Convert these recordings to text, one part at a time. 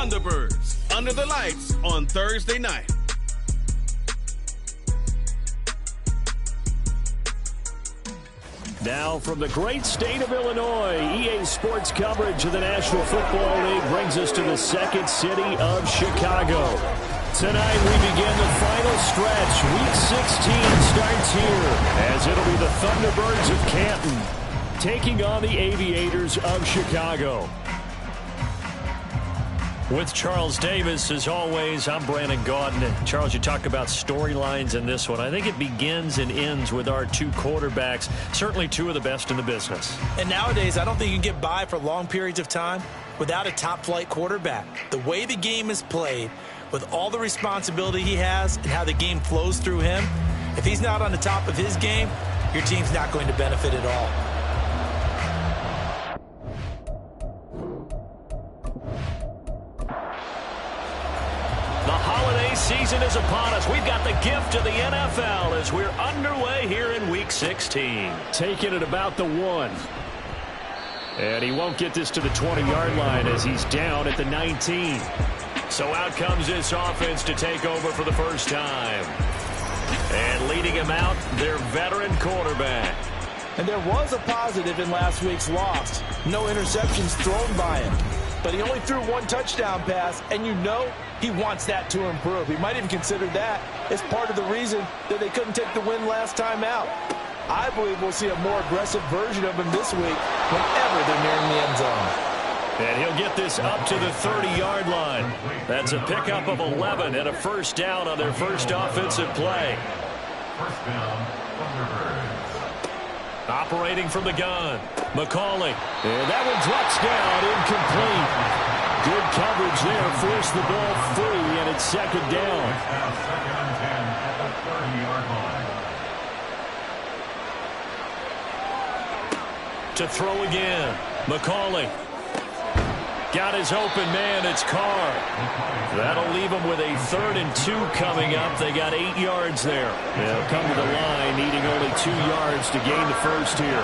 Thunderbirds, under the lights on Thursday night. Now from the great state of Illinois, EA Sports coverage of the National Football League brings us to the second city of Chicago. Tonight we begin the final stretch. Week 16 starts here as it'll be the Thunderbirds of Canton taking on the Aviators of Chicago. With Charles Davis, as always, I'm Brandon Gaudin. Charles, you talk about storylines in this one. I think it begins and ends with our two quarterbacks, certainly two of the best in the business. And nowadays, I don't think you can get by for long periods of time without a top-flight quarterback. The way the game is played, with all the responsibility he has and how the game flows through him, if he's not on the top of his game, your team's not going to benefit at all. Season is upon us. We've got the gift of the NFL as we're underway here in Week 16. Taking it about the 1. And he won't get this to the 20-yard line as he's down at the 19. So out comes this offense to take over for the first time. And leading him out, their veteran quarterback. And there was a positive in last week's loss. No interceptions thrown by him. But he only threw one touchdown pass, and you know he wants that to improve. He might even consider that as part of the reason that they couldn't take the win last time out. I believe we'll see a more aggressive version of him this week whenever they're nearing the end zone. And he'll get this up to the 30-yard line. That's a pickup of 11 and a first down on their first offensive play. First down, Thunderbirds. Operating from the gun, McCauley. And that one drops down, incomplete. Good coverage there, forced the ball free, and it's second down. Now second and 10 at the 30-yard line. To throw again, McCauley. Got his open man, it's Carr. That'll leave him with a 3rd and 2 coming up. They got 8 yards there. They'll come to the line, needing only 2 yards to gain the first here.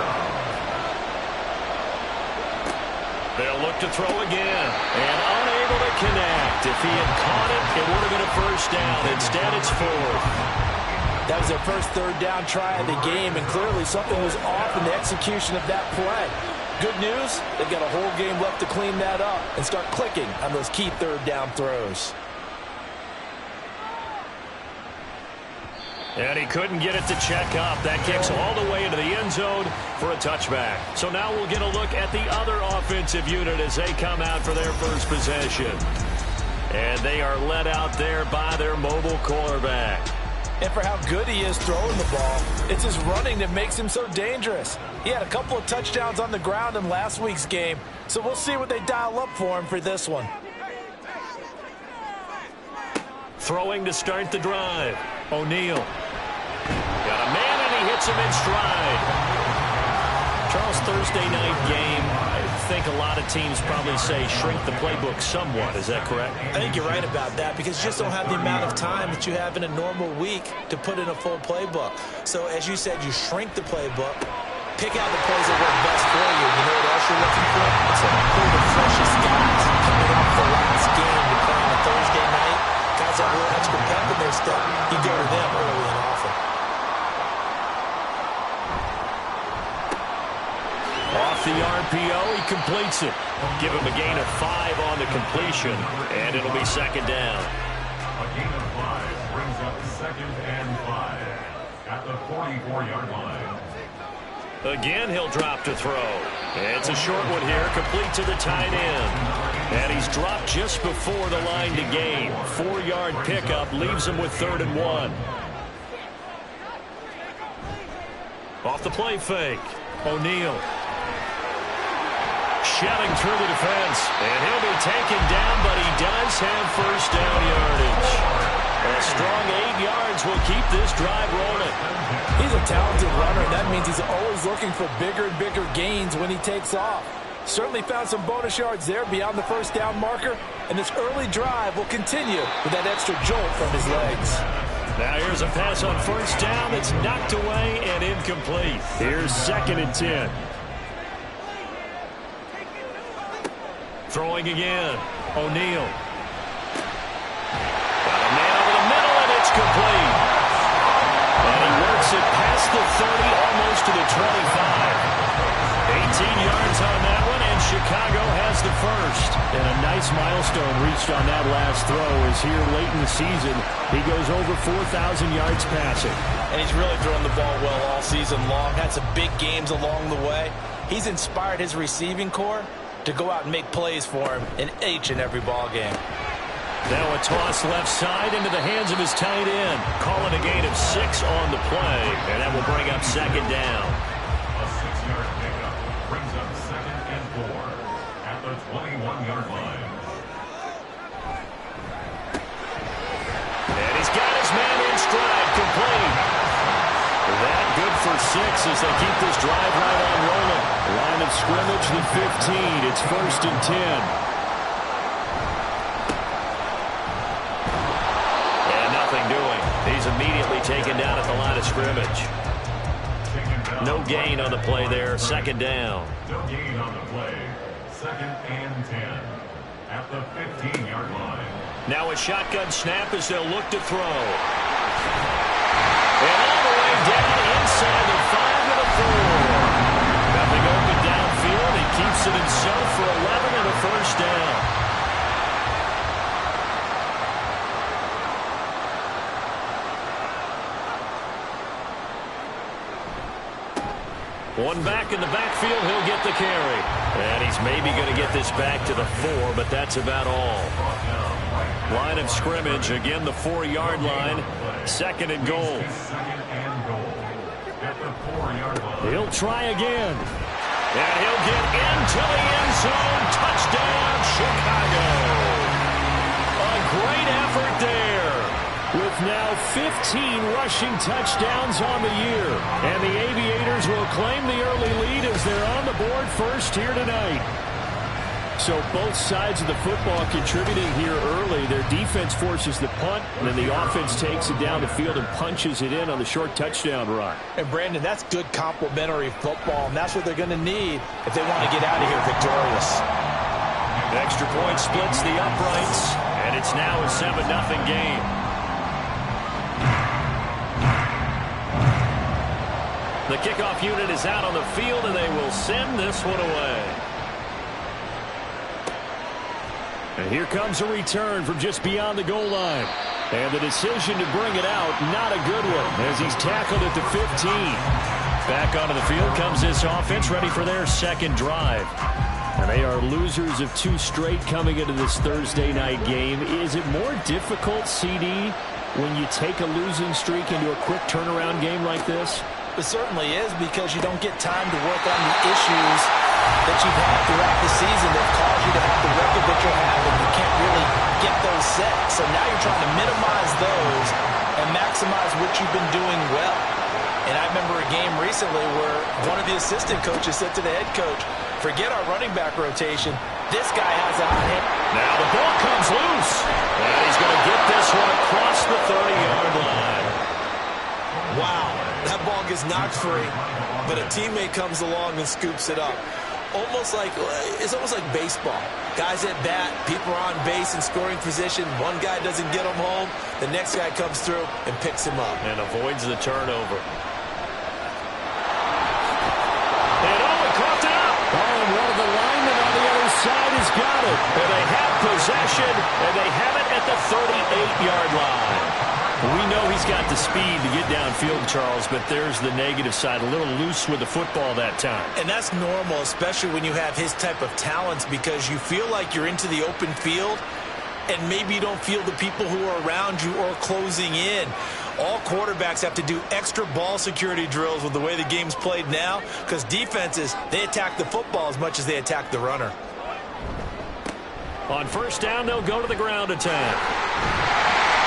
They'll look to throw again, and unable to connect. If he had caught it, it would have been a first down. Instead, it's 4th. That was their first third down try of the game, and clearly something was off in the execution of that play. Good news, they've got a whole game left to clean that up and start clicking on those key third down throws. And he couldn't get it to check up. That kicks all the way into the end zone for a touchback. So now we'll get a look at the other offensive unit as they come out for their first possession. And they are led out there by their mobile quarterback. And for how good he is throwing the ball, it's his running that makes him so dangerous. He had a couple of touchdowns on the ground in last week's game, so we'll see what they dial up for him for this one. Throwing to start the drive, O'Neal. Got a man, and he hits him in stride. Charles, Thursday night game, I think a lot of teams probably say shrink the playbook somewhat. Is that correct? I think you're right about that because you just don't have the amount of time that you have in a normal week to put in a full playbook. So as you said, you shrink the playbook, pick out the plays that work best for you. You know what else you're looking for? It's pull the freshest guys coming off the last game to play on a Thursday night. Guys have a little extra pep in their step. You go to them early and often. Off the RPO, he completes it. Give him a gain of 5 on the completion, and it'll be second down. A gain of 5 brings up second and 5 at the 44-yard line. Again, he'll drop to throw. It's a short one here, complete to the tight end. And he's dropped just before the line to gain. 4-yard pickup leaves him with 3rd and 1. Off the play fake, O'Neal. Shouting through the defense, and he'll be taken down, but he does have first down yardage. A strong 8 yards will keep this drive rolling. He's a talented runner, and that means he's always looking for bigger and bigger gains when he takes off. Certainly found some bonus yards there beyond the first down marker, and this early drive will continue with that extra jolt from his legs. Now here's a pass on first down that's knocked away and incomplete. Here's 2nd and 10. Throwing again, O'Neal. to the 25. 18 yards on that one, and Chicago has the first. And a nice milestone reached on that last throw as here late in the season, he goes over 4,000 yards passing. And he's really thrown the ball well all season long. Had some big games along the way. He's inspired his receiving corps to go out and make plays for him in each and every ball game. Now a toss left side into the hands of his tight end. Calling a gain of 6 on the play, and that will bring up second down. A 6-yard pickup brings up 2nd and 4 at the 21-yard line. And he's got his man in stride, complete. That good for 6 as they keep this drive right on rolling. Line of scrimmage, the 15. It's 1st and 10. He's immediately taken down at the line of scrimmage. No gain on the play there. Second down. No gain on the play. 2nd and 10 at the 15-yard line. Now a shotgun snap as they'll look to throw. And all the way down inside the 5 to the 4. Nothing open downfield. He keeps it himself for 11 and a first down. One back in the backfield, he'll get the carry. And he's maybe going to get this back to the 4, but that's about all. Line of scrimmage, again the 4-yard line. 2nd and goal. He'll try again. And he'll get into the end zone. Touchdown, Chicago. A great effort there. With now 15 rushing touchdowns on the year. And the Aviators will claim the early lead as they're on the board first here tonight. So both sides of the football contributing here early. Their defense forces the punt, and then the offense takes it down the field and punches it in on the short touchdown run. And Brandon, that's good complementary football, and that's what they're going to need if they want to get out of here victorious. The extra point splits the uprights, and it's now a 7-0 game. The kickoff unit is out on the field, and they will send this one away. And here comes a return from just beyond the goal line. And the decision to bring it out, not a good one, as he's tackled at the 15. Back onto the field comes this offense, ready for their second drive. And they are losers of 2 straight coming into this Thursday night game. Is it more difficult, CD, when you take a losing streak into a quick turnaround game like this? It certainly is, because you don't get time to work on the issues that you've had throughout the season that cause you to have the record that you're having. You can't really get those set. So now you're trying to minimize those and maximize what you've been doing well. And I remember a game recently where one of the assistant coaches said to the head coach, forget our running back rotation. This guy has a hot hit. Now the ball comes loose. And he's going to get this one across the 30-yard line. Wow, that ball gets knocked free, but a teammate comes along and scoops it up. It's almost like baseball. Guys at bat, people are on base in scoring position. One guy doesn't get him home. The next guy comes through and picks him up. And avoids the turnover. And he caught it up. Oh, and one of the linemen on the other side has got it. And they have possession, and they have it at the 38-yard line. We know he's got the speed to get downfield, Charles, but there's the negative side. A little loose with the football that time. And that's normal, especially when you have his type of talents, because you feel like you're into the open field, and maybe you don't feel the people who are around you or closing in. All quarterbacks have to do extra ball security drills with the way the game's played now, because defenses, they attack the football as much as they attack the runner. On first down, they'll go to the ground attack.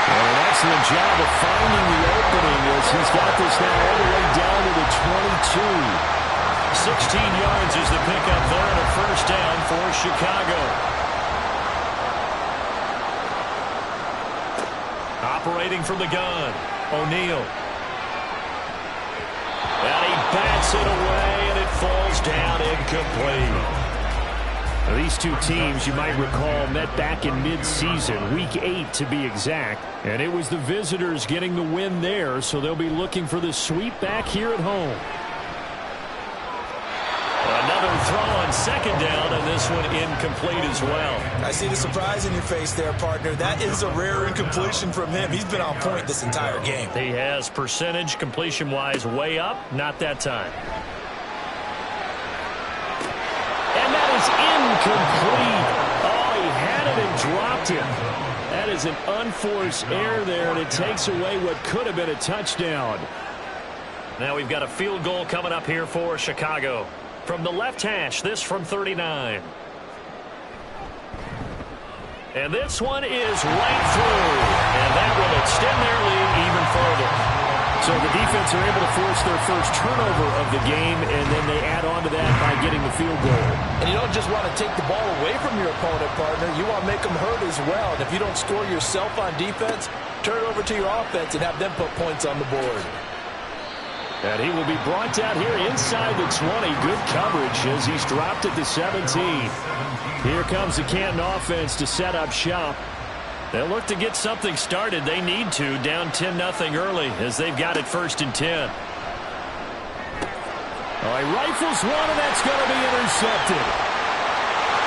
And an excellent job of finding the opening as he's got this now all the way down to the 22. 16 yards is the pickup there and a first down for Chicago. Operating from the gun, O'Neal. And he bats it away, and it falls down incomplete. Now, these two teams, you might recall, met back in mid-season, Week 8 to be exact. And it was the visitors getting the win there, so they'll be looking for the sweep back here at home. throw on second down, and this one incomplete as well. I see the surprise in your face there, partner. That is a rare incompletion from him. He's been on point this entire game. He has percentage completion-wise way up, not that time. And that is incomplete. Oh, he had it and dropped it. That is an unforced error there, and it takes away what could have been a touchdown. Now we've got a field goal coming up here for Chicago. From the left hash, this from 39. And this one is right through. And that will extend their lead even further. So the defense are able to force their first turnover of the game, and then they add on to that by getting the field goal. And you don't just want to take the ball away from your opponent, partner. You want to make them hurt as well. And if you don't score yourself on defense, turn it over to your offense and have them put points on the board. And he will be brought down here inside the 20. Good coverage as he's dropped at the 17. Here comes the Canton offense to set up shop. They'll look to get something started. They need to, down 10-0 early as they've got it 1st and 10. Oh, he rifles one, and that's going to be intercepted.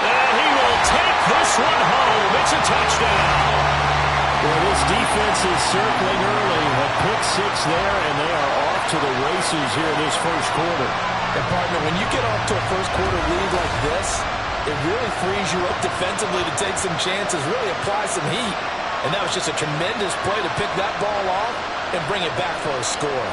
And he will take this one home. It's a touchdown. Well, this defense is circling early. A pick six there, and they are off to the races here in this first quarter. And, partner, when you get off to a first quarter lead like this, it really frees you up defensively to take some chances, really apply some heat. And that was just a tremendous play to pick that ball off and bring it back for a score.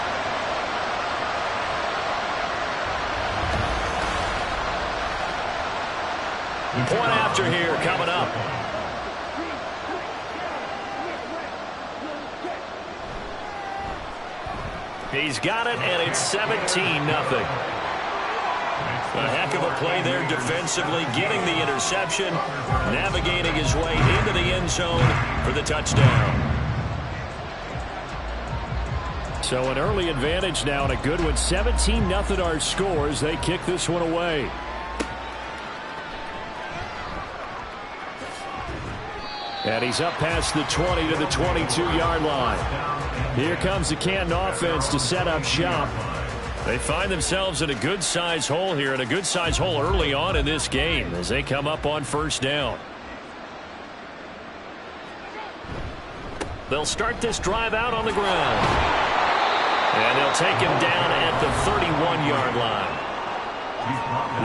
Point after here coming up. He's got it, and it's 17-0. A heck of a play there defensively, getting the interception, navigating his way into the end zone for the touchdown. So an early advantage now, and a good one. 17-0 our scores. They kick this one away. And he's up past the 20 to the 22-yard line. Here comes the Canton offense to set up shop. They find themselves in a good-sized hole here, and a good-sized hole early on in this game as they come up on 1st down. They'll start this drive out on the ground. And they'll take him down at the 31-yard line.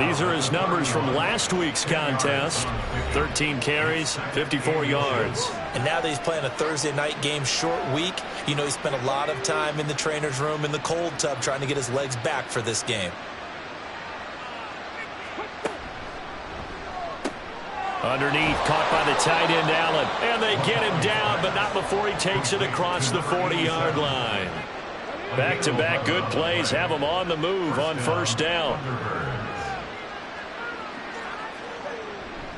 These are his numbers from last week's contest. 13 carries, 54 yards. And now that he's playing a Thursday night game, short week, you know he spent a lot of time in the trainer's room, in the cold tub, trying to get his legs back for this game. Underneath, caught by the tight end, Allen. And they get him down, but not before he takes it across the 40-yard line. Back-to-back good plays have him on the move on 1st down.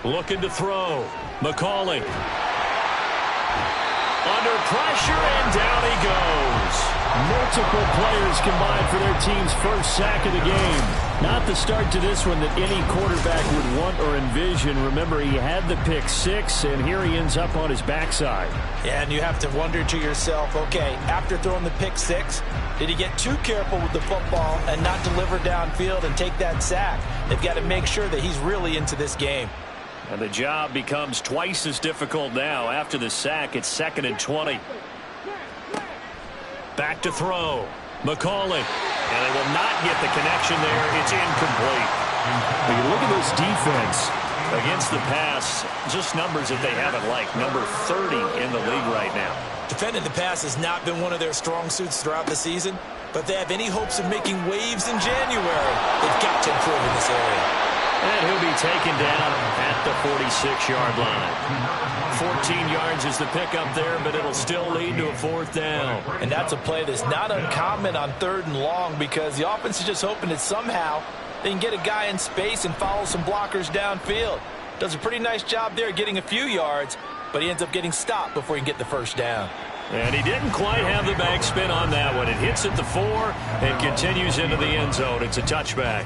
Looking to throw. McCauley. Under pressure, and down he goes. Multiple players combined for their team's first sack of the game. Not the start to this one that any quarterback would want or envision. Remember, he had the pick six, and here he ends up on his backside. Yeah, and you have to wonder to yourself, okay, after throwing the pick six, did he get too careful with the football and not deliver downfield and take that sack? They've got to make sure that he's really into this game. And the job becomes twice as difficult now. After the sack, it's 2nd and 20. Back to throw. McCauley. And they will not get the connection there. It's incomplete. When you look at this defense against the pass, just numbers that they haven't liked. Number 30 in the league right now. Defending the pass has not been one of their strong suits throughout the season, but if they have any hopes of making waves in January, they've got to improve in this area. And he'll be taken down at the 46-yard line. 14 yards is the pickup there, but it'll still lead to a 4th down. And that's a play that's not uncommon on 3rd and long, because the offense is just hoping that somehow they can get a guy in space and follow some blockers downfield. Does a pretty nice job there getting a few yards, but he ends up getting stopped before he can get the 1st down. And he didn't quite have the backspin on that one. It hits at the 4 and continues into the end zone. It's a touchback.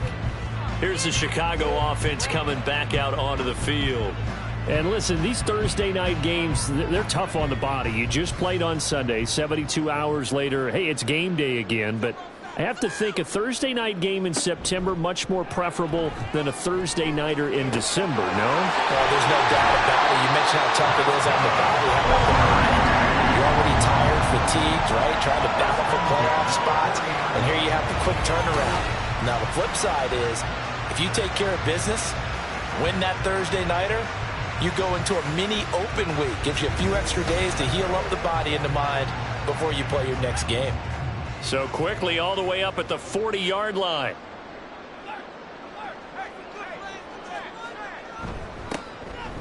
Here's the Chicago offense coming back out onto the field. And listen, these Thursday night games, they're tough on the body. You just played on Sunday, 72 hours later. Hey, it's game day again, but I have to think a Thursday night game in September much more preferable than a Thursday nighter in December, no? Well, there's no doubt about it. You mentioned how tough it is on the body. How about the mind? You're already tired, fatigued, right? Trying to battle for playoff spots. And here you have the quick turnaround. Now, the flip side is, if you take care of business, win that Thursday nighter, you go into a mini open week. Gives you a few extra days to heal up the body and the mind before you play your next game. So quickly all the way up at the 40-yard line.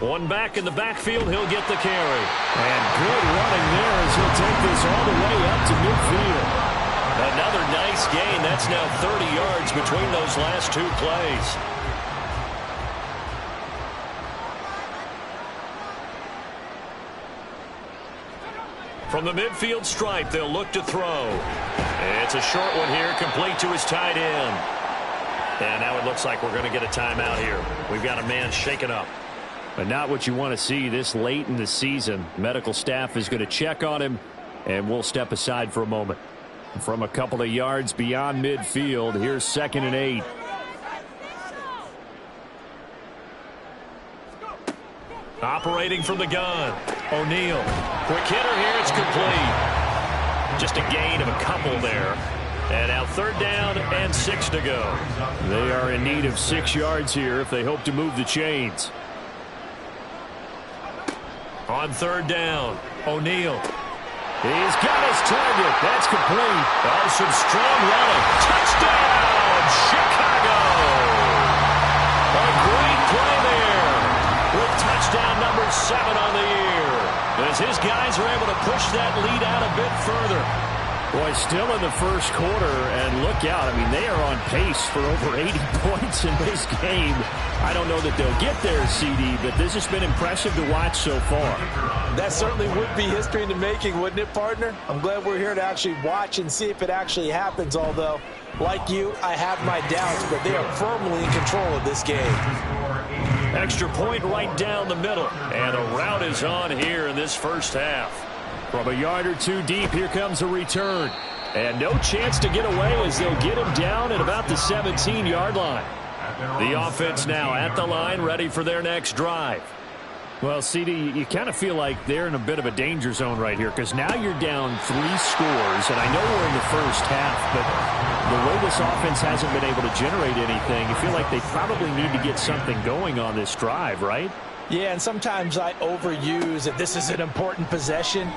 One back in the backfield, he'll get the carry. And good running there as he'll take this all the way up to midfield. Another nice gain. That's now 30 yards between those last two plays. From the midfield stripe, they'll look to throw. It's a short one here, complete to his tight end. And now it looks like we're going to get a timeout here. We've got a man shaken up. But not what you want to see this late in the season. Medical staff is going to check on him, and we'll step aside for a moment. From a couple of yards beyond midfield, here's 2nd and 8. Operating from the gun, O'Neal. Quick hitter here, it's complete. Just a gain of a couple there. And now 3rd down and 6 to go. They are in need of 6 yards here if they hope to move the chains. On 3rd down, O'Neal. He's got his target. That's complete. Oh, some strong running. Touchdown, Chicago. A great play there. With touchdown number 7 on the year. As his guys are able to push that lead out a bit further. Boy, still in the first quarter, and look out. I mean, they are on pace for over 80 points in this game. I don't know that they'll get there, CD, but this has been impressive to watch so far. That certainly would be history in the making, wouldn't it, partner? I'm glad we're here to actually watch and see if it actually happens, although, like you, I have my doubts, but they are firmly in control of this game. Extra point right down the middle, and a route is on here in this first half. From a yard or two deep, here comes a return. And no chance to get away as they'll get him down at about the 17-yard line. The offense now at the line, ready for their next drive. Well, CD, you kind of feel like they're in a bit of a danger zone right here because now you're down 3 scores, and I know we're in the first half, but the way this offense hasn't been able to generate anything, you feel like they probably need to get something going on this drive, right? Yeah, and sometimes I overuse that this is an important possession.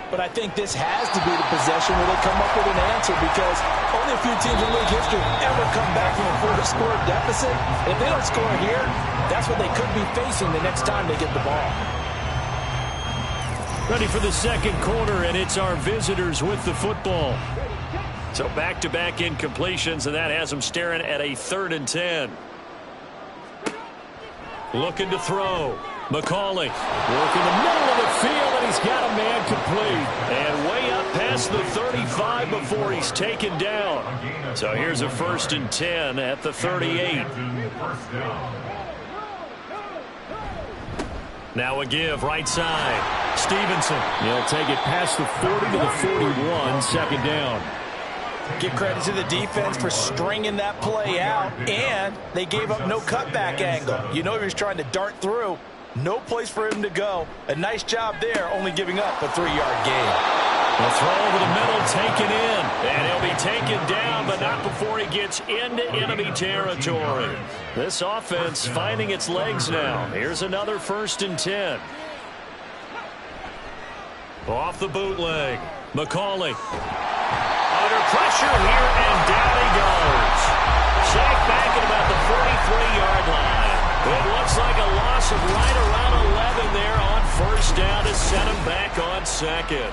But I think this has to be the possession where they come up with an answer because only a few teams in league history ever come back from a 4-score deficit. If they don't score here, that's what they could be facing the next time they get the ball. Ready for the second quarter, and it's our visitors with the football. So back-to-back incompletions, and that has them staring at a 3rd and 10. Looking to throw. McCauley working the middle of the field, and he's got a man complete. And way up past the 35 before he's taken down. So here's a 1st and 10 at the 38. Now a give, right side. Stevenson. He'll take it past the 40 to the 41, 2nd down. Give credit to the defense for stringing that play out, and they gave up no cutback angle. You know he was trying to dart through. No place for him to go. A nice job there, only giving up a 3-yard gain. The throw over the middle, taken in. And he'll be taken down, but not before he gets into enemy territory. This offense finding its legs now. Here's another 1st and 10. Off the bootleg. McCauley. Under pressure here, and down he goes. Sacked back at about the 43-yard line. It looks like a loss of right around 11 there on 1st down to set him back on 2nd.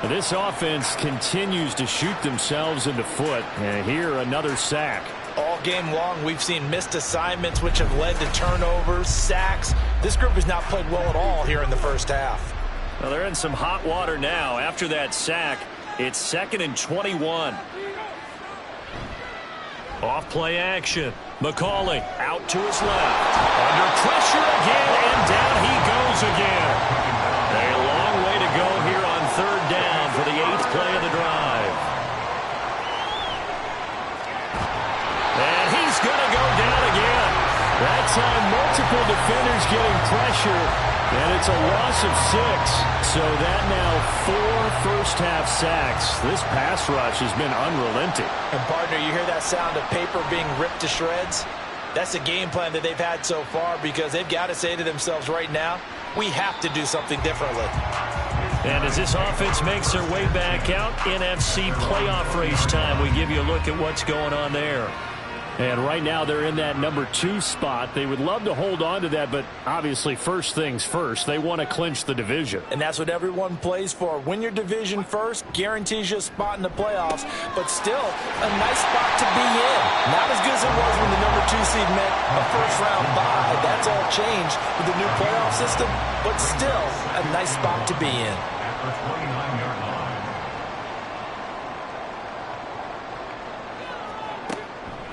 This offense continues to shoot themselves in the foot. And here, another sack. All game long, we've seen missed assignments, which have led to turnovers, sacks. This group has not played well at all here in the first half. Well, they're in some hot water now. After that sack, it's 2nd and 21. Off play action. McCauley out to his left. Under pressure again, and down he goes again. A long way to go here on 3rd down for the 8th play of the drive. a loss of 6. So that now 4 first-half sacks. This pass rush has been unrelenting. And, partner, you hear that sound of paper being ripped to shreds? That's the game plan that they've had so far, because they've got to say to themselves right now, we have to do something differently. And as this offense makes their way back out, NFC playoff race time, we give you a look at what's going on there. And right now they're in that number 2 spot. They would love to hold on to that, but obviously first things first. They want to clinch the division. And that's what everyone plays for. Win your division first, guarantees you a spot in the playoffs, but still a nice spot to be in. Not as good as it was when the number 2 seed meant a first-round bye. That's all changed with the new playoff system, but still a nice spot to be in. At the 29-yard line.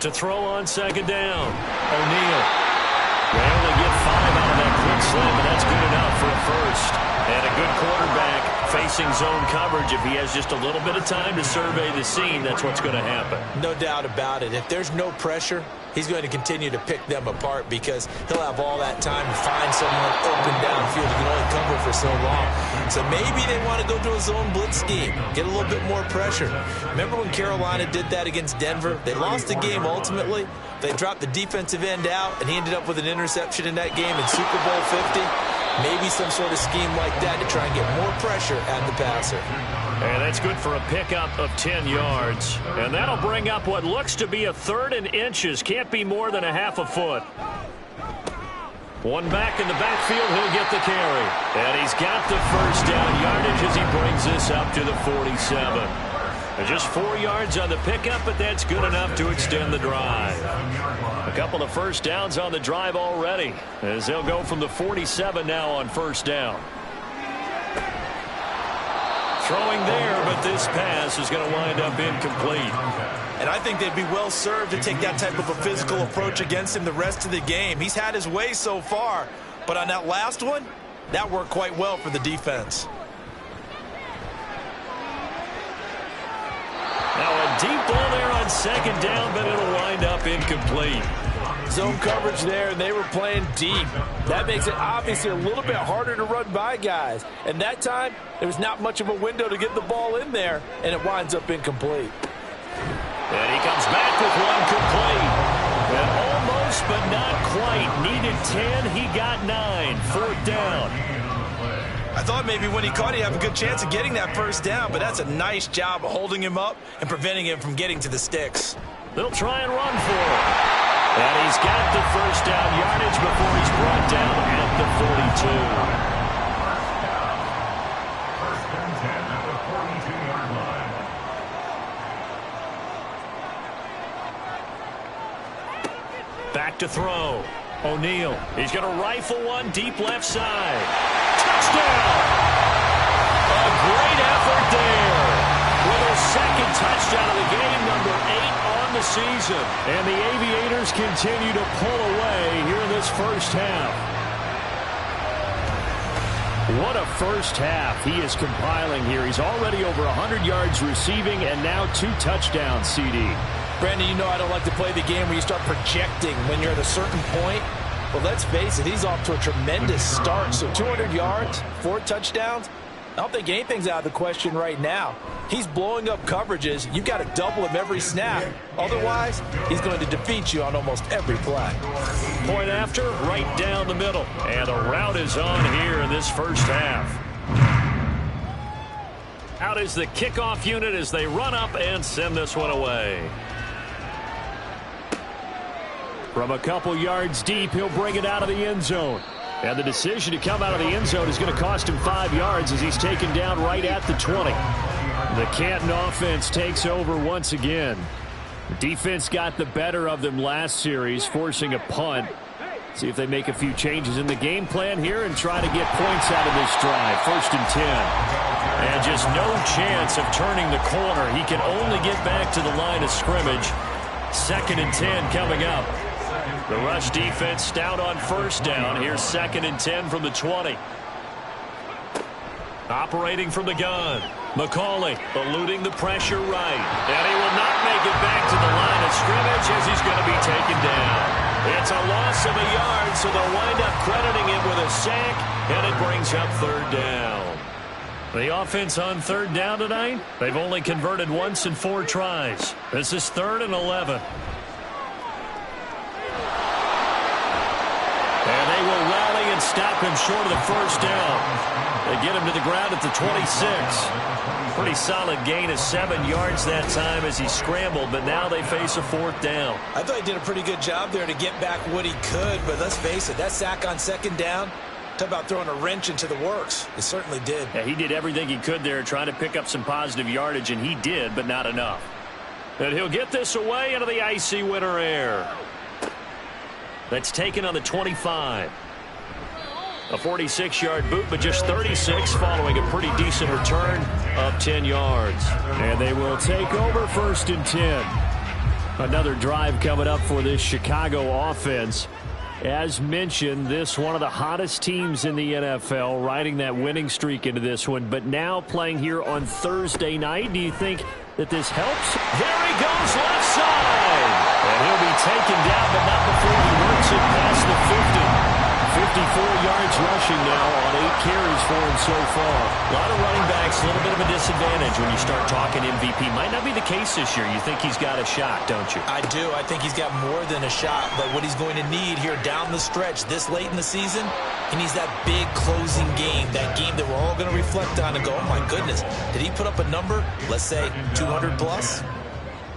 To throw on second down, O'Neal. They only get 5 out of that quick slam, and that's good enough for a first. And a good quarterback facing zone coverage. If he has just a little bit of time to survey the scene, that's what's going to happen. No doubt about it. If there's no pressure, he's going to continue to pick them apart, because he'll have all that time to find someone open downfield. He can only cover for so long. So maybe they want to go to a zone blitz scheme, get a little bit more pressure. Remember when Carolina did that against Denver? They lost the game ultimately. They dropped the defensive end out, and he ended up with an interception in that game in Super Bowl 50. Maybe some sort of scheme like that to try and get more pressure at the passer. And that's good for a pickup of 10 yards. And that'll bring up what looks to be a 3rd and inches. Can't be more than a half a foot. One back in the backfield, he'll get the carry. And he's got the first down yardage as he brings this up to the 47. Just 4 yards on the pickup, but that's good enough to extend the drive. A couple of first downs on the drive already, as they'll go from the 47 now on first down. Throwing there, but this pass is going to wind up incomplete. And I think they'd be well served to take that type of a physical approach against him the rest of the game. He's had his way so far, but on that last one, that worked quite well for the defense. Now a deep ball there on second down, but it'll wind up incomplete. Zone coverage there, and they were playing deep. That makes it obviously a little bit harder to run by guys. And that time, there was not much of a window to get the ball in there, and it winds up incomplete. And he comes back with one complete. And almost, but not quite. Needed 10, he got 9. 4th down. I thought maybe when he caught it, he'd have a good chance of getting that first down, but that's a nice job of holding him up and preventing him from getting to the sticks. They'll try and run for him. And he's got the first down yardage before he's brought down at the 42. First and 10 at the 42-yard line. Back to throw. O'Neal. He's going to rifle one deep left side. Touchdown! A great effort there. With a second touchdown of the game, number 8 on the season. And the Aviators continue to pull away here in this first half. What a first half he is compiling here. He's already over 100 yards receiving and now 2 touchdowns, CD. Brandon, you know I don't like to play the game where you start projecting when you're at a certain point. Well, let's face it, he's off to a tremendous start. So 200 yards, 4 touchdowns. I don't think anything's out of the question right now. He's blowing up coverages. You've got to double him every snap. Otherwise, he's going to defeat you on almost every play. Point after, right down the middle. And a route is on here in this first half. Out is the kickoff unit as they run up and send this one away. From a couple yards deep, he'll bring it out of the end zone. And the decision to come out of the end zone is going to cost him 5 yards as he's taken down right at the 20. The Canton offense takes over once again. The defense got the better of them last series, forcing a punt. See if they make a few changes in the game plan here and try to get points out of this drive. 1st and 10. And just no chance of turning the corner. He can only get back to the line of scrimmage. 2nd and 10 coming up. The rush defense stout on first down. Here's 2nd and 10 from the 20. Operating from the gun. McCauley eluding the pressure right. And he will not make it back to the line of scrimmage as he's going to be taken down. It's a loss of a yard, so they'll wind up crediting him with a sack, and it brings up third down. The offense on third down tonight, they've only converted once in 4 tries. This is 3rd and 11. And they will rally and stop him short of the first down. They get him to the ground at the 26. Pretty solid gain of 7 yards that time as he scrambled, but now they face a 4th down. I thought he did a pretty good job there to get back what he could, but let's face it, that sack on 2nd down, talk about throwing a wrench into the works. It certainly did. Yeah, he did everything he could there trying to pick up some positive yardage, and he did, but not enough. And he'll get this away into the icy winter air. That's taken on the 25. A 46-yard boot, but just 36 following a pretty decent return of 10 yards. And they will take over 1st and 10. Another drive coming up for this Chicago offense. As mentioned, this one of the hottest teams in the NFL, riding that winning streak into this one, but now playing here on Thursday night. Do you think that this helps? There he goes, left side. And he'll be taken down, but not before he works it past the 50. 54 yards rushing now on 8 carries for him so far. A lot of running backs, a little bit of a disadvantage when you start talking MVP. Might not be the case this year. You think he's got a shot, don't you? I do. I think he's got more than a shot. But what he's going to need here down the stretch this late in the season, he needs that big closing game, that game that we're all going to reflect on and go, oh, my goodness, did he put up a number, let's say, 200 plus?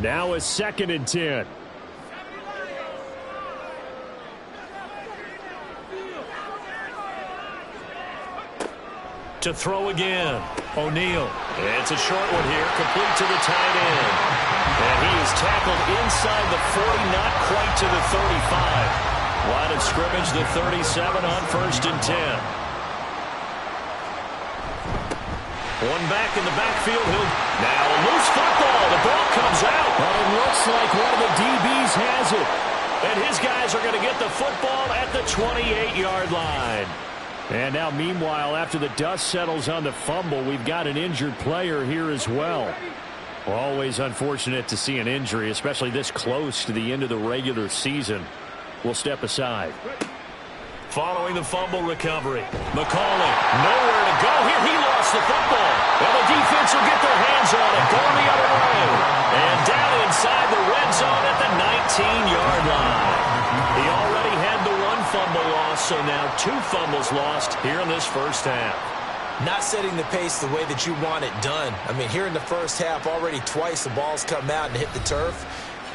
Now a 2nd and 10. To throw again. O'Neal. It's a short one here, complete to the tight end. And he is tackled inside the 40, not quite to the 35. Line of scrimmage, the 37 on 1st and 10. One back in the backfield. Now a loose football. The ball comes out. But it looks like one of the DBs has it. And his guys are going to get the football at the 28-yard line. And now, meanwhile, after the dust settles on the fumble, we've got an injured player here as well. Always unfortunate to see an injury, especially this close to the end of the regular season. We'll step aside. Following the fumble recovery, McCauley, nowhere to go here. He lost the football. And the defense will get their hands on it, going the other way. And down inside the red zone at the 19-yard line. He already had the 1 fumble loss, so now 2 fumbles lost here in this first half. Not setting the pace the way that you want it done. I mean, here in the first half, already twice the ball's come out and hit the turf.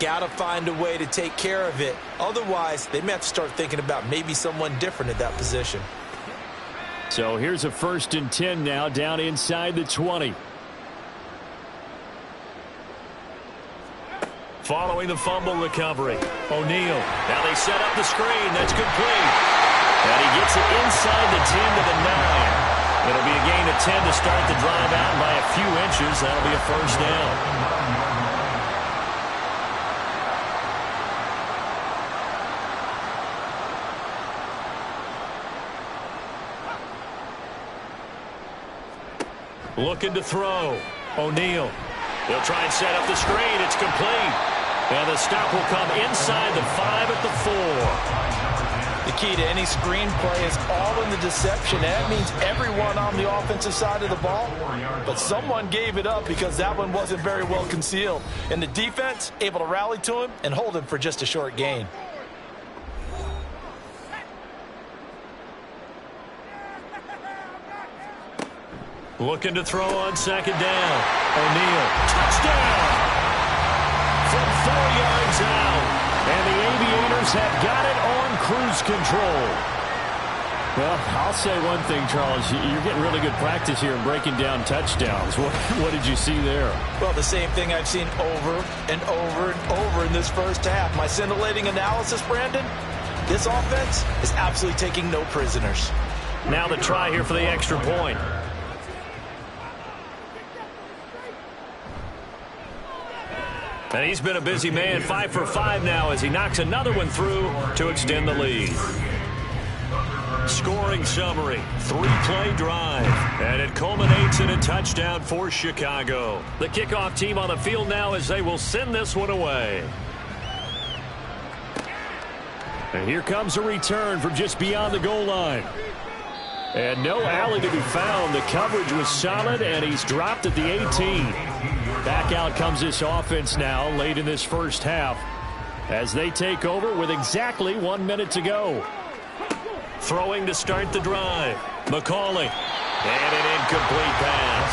Got to find a way to take care of it. Otherwise, they may have to start thinking about maybe someone different at that position. So here's a 1st and 10 now, down inside the 20. Following the fumble recovery, O'Neal. Now they set up the screen. That's complete. And he gets it inside the 10 to the 9. It'll be a gain of 10 to start the drive out by a few inches. That'll be a 1st down. Looking to throw. O'Neal. He'll try and set up the screen. It's complete. And the stop will come inside the 5 at the 4. The key to any screen play is all in the deception. That means everyone on the offensive side of the ball. But someone gave it up because that one wasn't very well concealed. And the defense able to rally to him and hold him for just a short gain. Looking to throw on 2nd down. O'Neal. Touchdown! From 4 yards out. And the Aviators have got it on cruise control. Well, I'll say one thing, Charles. You're getting really good practice here in breaking down touchdowns. What did you see there? Well, the same thing I've seen over and over and over in this first half. My scintillating analysis, Brandon, this offense is absolutely taking no prisoners. Now the try here for the extra point. And he's been a busy man, 5 for 5 now as he knocks another one through to extend the lead. Scoring summary, 3-play drive, and it culminates in a touchdown for Chicago. The kickoff team on the field now as they will send this one away. And here comes a return from just beyond the goal line. And no alley to be found. The coverage was solid, and he's dropped at the 18. Back out comes this offense now late in this first half as they take over with exactly 1 minute to go. Throwing to start the drive. McCauley. And an incomplete pass.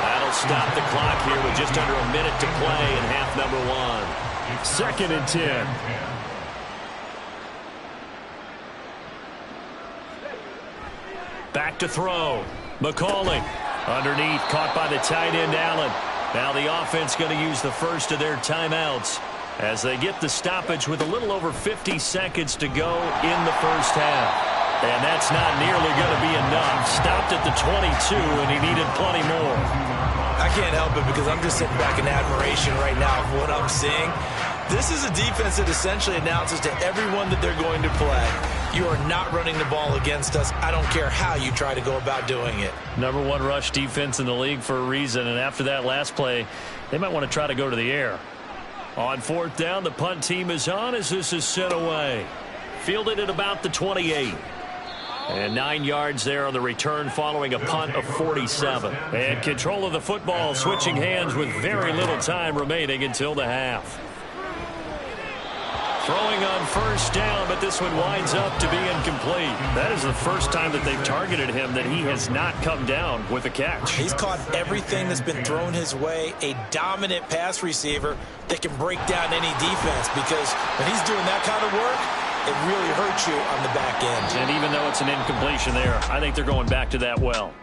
That'll stop the clock here with just under a minute to play in half number 1. 2nd and 10. Back to throw. McCauley. Underneath, caught by the tight end, Allen. Now the offense going to use the first of their timeouts as they get the stoppage with a little over 50 seconds to go in the first half. And that's not nearly going to be enough. Stopped at the 22, and he needed plenty more. I can't help it because I'm just sitting back in admiration right now of what I'm seeing. This is a defense that essentially announces to everyone that they're going to play, you are not running the ball against us. I don't care how you try to go about doing it. Number 1 rush defense in the league for a reason, and after that last play, they might want to try to go to the air. On 4th down, the punt team is on as this is sent away. Fielded at about the 28. And 9 yards there on the return following a punt of 47. And control of the football switching hands with very little time remaining until the half. Throwing on 1st down, but this one winds up to be incomplete. That is the first time that they've targeted him that he has not come down with a catch. He's caught everything that's been thrown his way, a dominant pass receiver that can break down any defense, because when he's doing that kind of work, it really hurts you on the back end. And even though it's an incompletion there, I think they're going back to that well.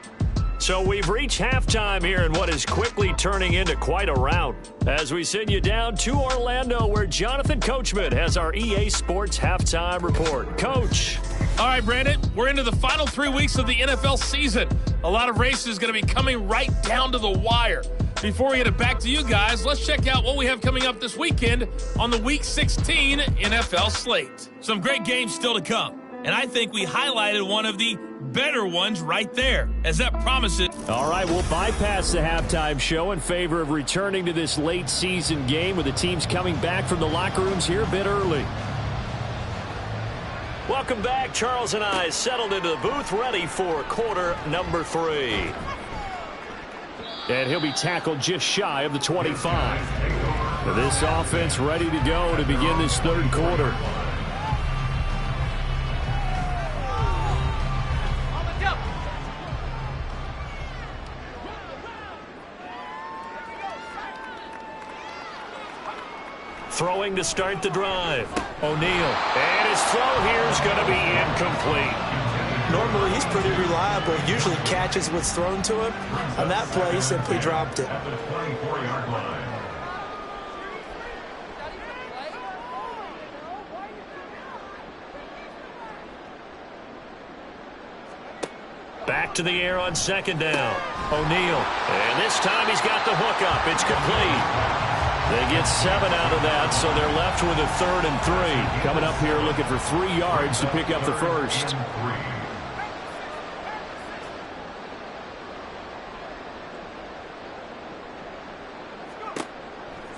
So we've reached halftime here in what is quickly turning into quite a rout as we send you down to Orlando where Jonathan Coachman has our EA Sports Halftime Report. Coach. All right, Brandon, we're into the final 3 weeks of the NFL season. A lot of races going to be coming right down to the wire. Before we get it back to you guys, let's check out what we have coming up this weekend on the Week 16 NFL slate. Some great games still to come, and I think we highlighted one of the better ones right there, as that promises. All right, we'll bypass the halftime show in favor of returning to this late season game with the teams coming back from the locker rooms here a bit early. Welcome back. Charles and I settled into the booth ready for quarter number 3. And he'll be tackled just shy of the 25. This offense ready to go to begin this 3rd quarter. Throwing to start the drive. O'Neal. And his throw here is going to be incomplete. Normally, he's pretty reliable. Usually catches what's thrown to him. On that play, he simply dropped it. At the 24-yard line. Back to the air on 2nd down. O'Neal. And this time he's got the hook up. It's complete. They get 7 out of that, so they're left with a 3rd and 3. Coming up here looking for 3 yards to pick up the first.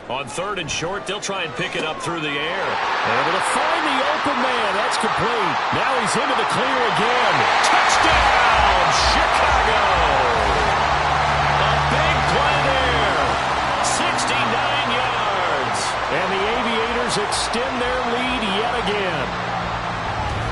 On 3rd and short, they'll try and pick it up through the air. Able to find the open man. That's complete. Now he's into the clear again. Touchdown, Chicago! A big play there. 69 yards. And the Aviators extend their lead yet again.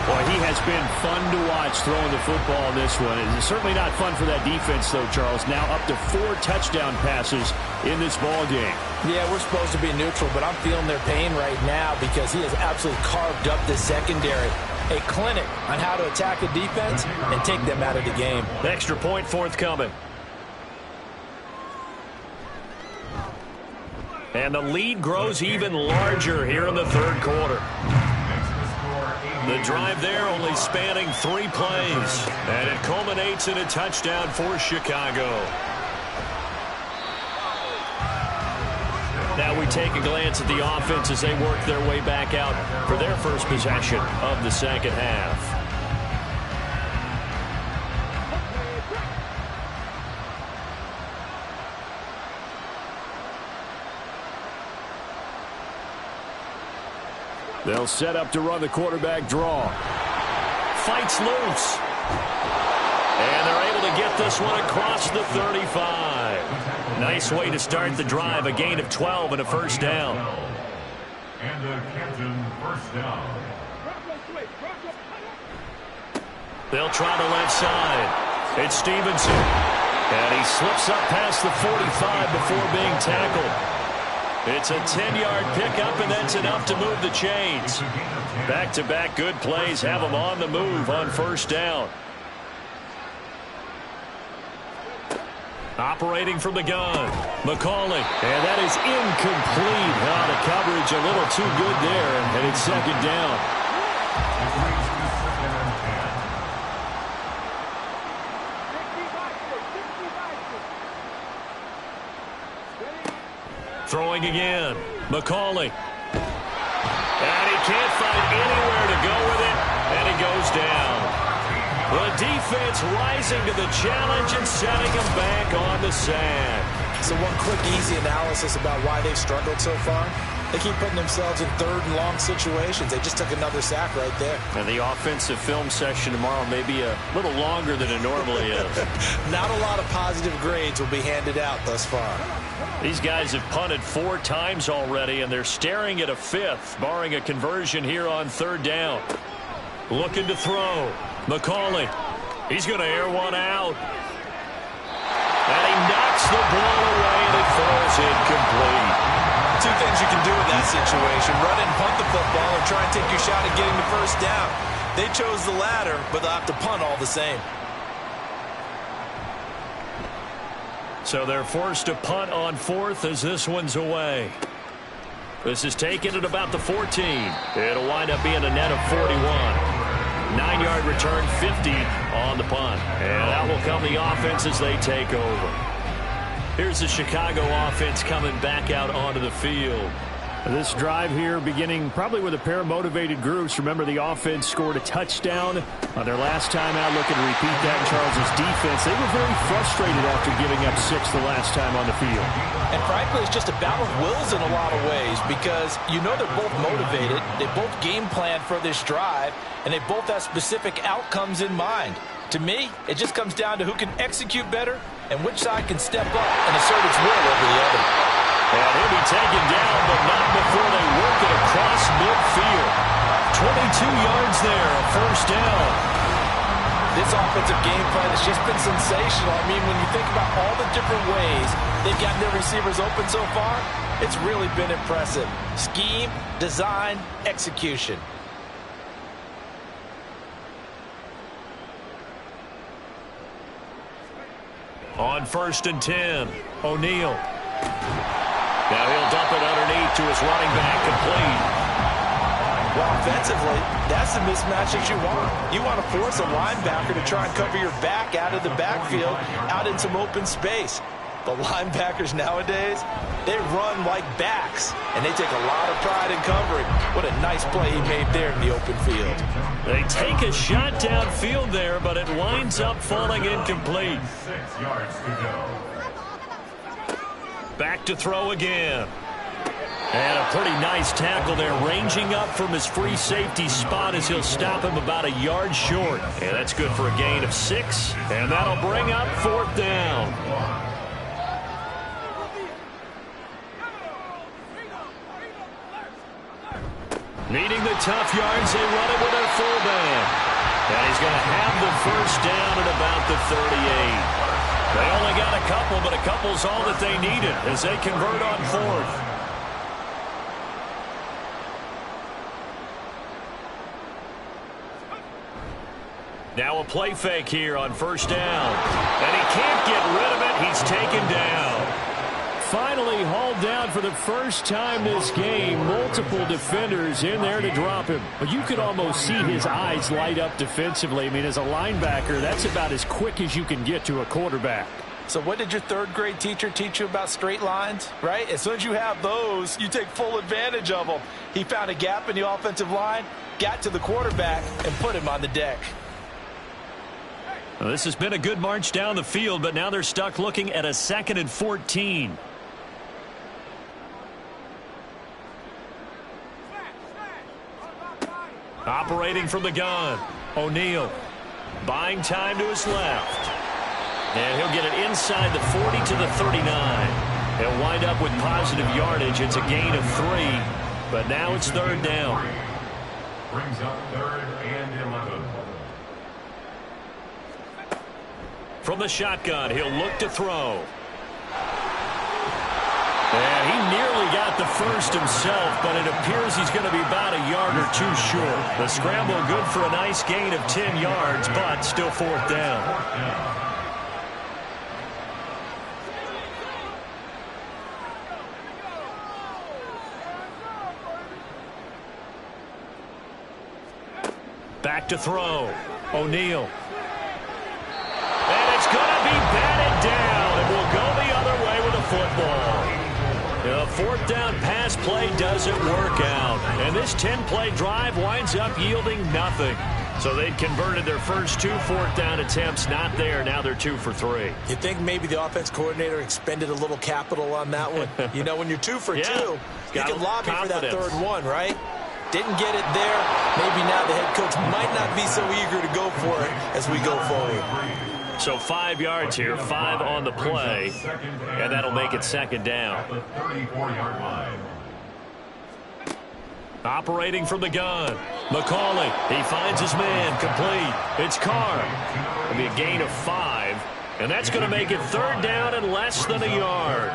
Boy, he has been fun to watch throwing the football in this one. It's certainly not fun for that defense, though, Charles. Now up to 4 touchdown passes in this ball game. Yeah, we're supposed to be neutral, but I'm feeling their pain right now because he has absolutely carved up the secondary. A clinic on how to attack a defense and take them out of the game. Extra point forthcoming. And the lead grows even larger here in the 3rd quarter. The drive there only spanning 3 plays. And it culminates in a touchdown for Chicago. Now we take a glance at the offense as they work their way back out for their first possession of the 2nd half. They'll set up to run the quarterback draw. Fights loose. And they're able to get this one across the 35. Nice way to start the drive. A gain of 12 and a first down. And a Canton first down. They'll try the left side. It's Stevenson. And he slips up past the 45 before being tackled. It's a 10-yard pickup, and that's enough to move the chains. Back-to-back good plays have them on the move on first down. Operating from the gun, McCauley. And that is incomplete. The coverage a little too good there, and it's second down. Throwing again, McCauley. And he can't find anywhere to go with it, and he goes down. The defense rising to the challenge and setting him back on the sack. So one quick, easy analysis about why they've struggled so far. They keep putting themselves in third and long situations. They just took another sack right there. And the offensive film session tomorrow may be a little longer than it normally is. Not a lot of positive grades will be handed out thus far. These guys have punted 4 times already, and they're staring at a 5th, barring a conversion here on third down. Looking to throw. McCauley. He's going to air one out. And he knocks the ball away, and it falls incomplete. 2 things you can do in that situation: run and punt the football, or try and take your shot at getting the first down. They chose the latter, but they'll have to punt all the same. So they're forced to punt on 4th as this one's away. This is taken at about the 14. It'll wind up being a net of 41. 9-yard return, 50 on the punt. And that will come the offense as they take over. Here's the Chicago offense coming back out onto the field. This drive here beginning probably with a pair of motivated groups. Remember, the offense scored a touchdown on their last time out. Looking to repeat that in Charles' defense. They were very frustrated after giving up 6 the last time on the field. And frankly, it's just a battle of wills in a lot of ways, because you know they're both motivated. They both game plan for this drive, and they both have specific outcomes in mind. To me, it just comes down to who can execute better and which side can step up and assert its will over the other. And he'll be taken down, but not before they work it across midfield. 22 yards there, a first down. This offensive game plan has just been sensational. I mean, when you think about all the different ways they've gotten their receivers open so far, it's really been impressive. Scheme, design, execution. On 1st and 10, O'Neal. Now he'll dump it underneath to his running back, complete. Well, offensively, that's the mismatch that you want. You want to force a linebacker to try and cover your back out of the backfield, out in some open space. But linebackers nowadays, they run like backs, and they take a lot of pride in covering. What a nice play he made there in the open field. They take a shot downfield there, but it winds up falling incomplete. 6 yards to go. Back to throw again. And a pretty nice tackle there, ranging up from his free safety spot as he'll stop him about a yard short. And that's good for a gain of 6, and that'll bring up 4th down. Needing the tough yards, they run it with their fullback. And he's going to have the first down at about the 38. They only got a couple, but a couple's all that they needed as they convert on 4th. Now a play fake here on first down. And he can't get rid of it. He's taken down. Finally hauled down for the first time this game. Multiple defenders in there to drop him. But you could almost see his eyes light up defensively. I mean, as a linebacker, that's about as quick as you can get to a quarterback. So what did your 3rd grade teacher teach you about straight lines, right? As soon as you have those, you take full advantage of them. He found a gap in the offensive line, got to the quarterback, and put him on the deck. Well, this has been a good march down the field, but now they're stuck looking at a 2nd and 14. Operating from the gun, O'Neal. Buying time to his left. And he'll get it inside the 40 to the 39. He'll wind up with positive yardage. It's a gain of 3, but now it's third down. Brings up 3rd and 11. From the shotgun, he'll look to throw. And he nearly got the first himself, but it appears he's going to be about a yard or 2 short. The scramble good for a nice gain of 10 yards, but still 4th down. Back to throw. O'Neal. And it's going to be batted down, and will go the other way with a football. The 4th down pass play doesn't work out, and this 10-play drive winds up yielding nothing. So they'd converted their first 2 4th down attempts, not there. Now they're 2 for 3. You think maybe the offense coordinator expended a little capital on that one? You know, when you're 2 for 2, you can lobby for that 3rd one, right? Didn't get it there. Maybe now the head coach might not be so eager to go for it as we go forward. So 5 yards here, 5 on the play, and that'll make it 2nd down. The 34-yard line. Operating from the gun, McCauley. He finds his man, complete. It's Carr. It'll be a gain of 5, and that's going to make it 3rd down and less than a yard.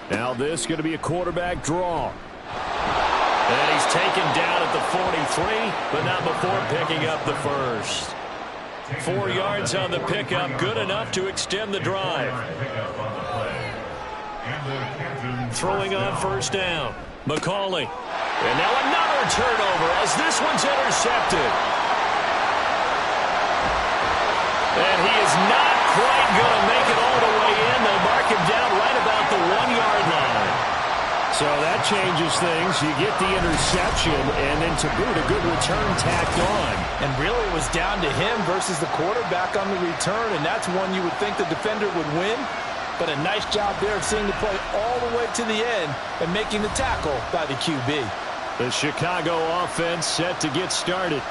Now this is going to be a quarterback draw. And he's taken down at the 43, but not before picking up the first. 4 yards on the pickup, good enough to extend the drive. Throwing on 1st down, McCauley. And now another turnover as this one's intercepted. And he is not quite going to make it all the way in. They'll mark him down right about the 1-yard line. So that changes things. You get the interception, and then to boot, a good return tacked on. And really it was down to him versus the quarterback on the return, and that's one you would think the defender would win. But a nice job there of seeing the play all the way to the end and making the tackle by the QB. The Chicago offense set to get started.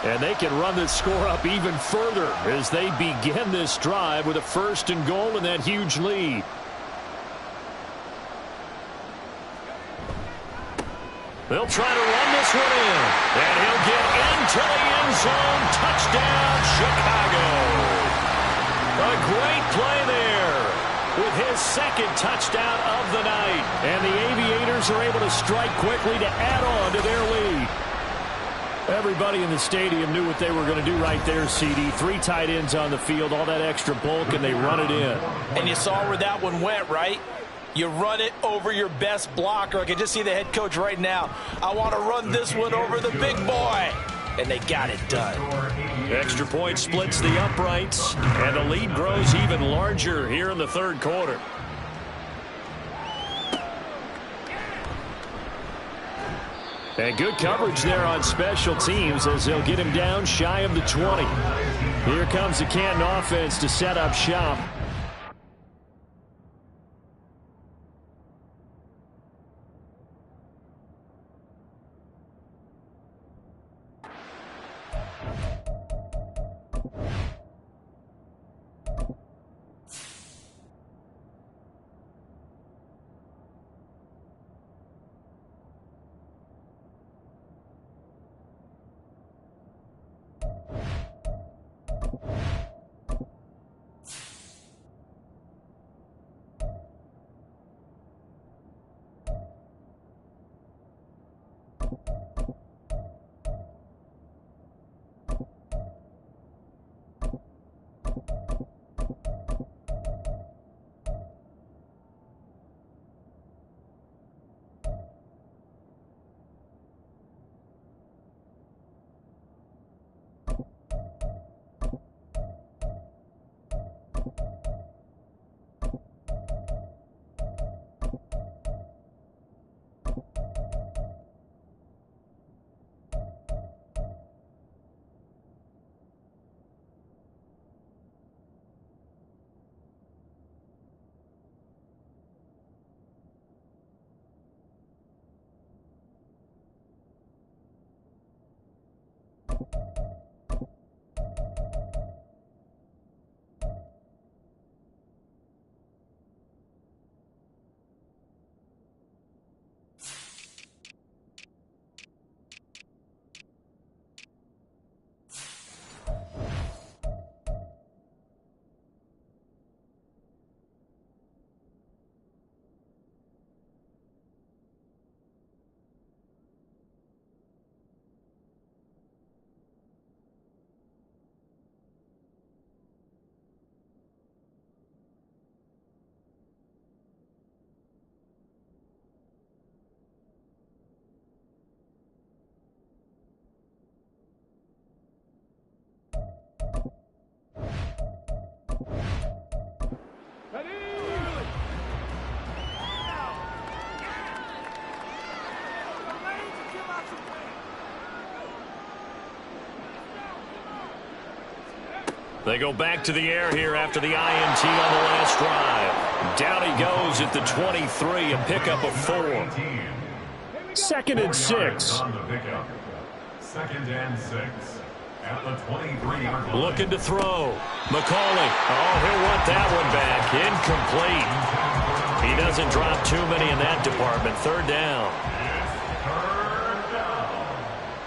And they can run this score up even further as they begin this drive with a 1st and goal and that huge lead. They'll try to run this one in. And he'll get into the end zone. Touchdown, Chicago. A great play there with his 2nd touchdown of the night. And the Aviators are able to strike quickly to add on to their lead. Everybody in the stadium knew what they were going to do right there, CD. 3 tight ends on the field, all that extra bulk, and they run it in. And you saw where that one went, right? You run it over your best blocker. I can just see the head coach right now. I want to run this one over the big boy. And they got it done. Extra point splits the uprights, and the lead grows even larger here in the 3rd quarter. And good coverage there on special teams as they'll get him down shy of the 20. Here comes the Canton offense to set up shop. They go back to the air here after the INT on the last drive. Down he goes at the 23, a pickup of 4. 2nd and 6. Second and 6. At the 23-yard line. Looking to throw. McCauley. Oh, he'll want that one back. Incomplete. He doesn't drop too many in that department. 3rd down. It's 3rd down.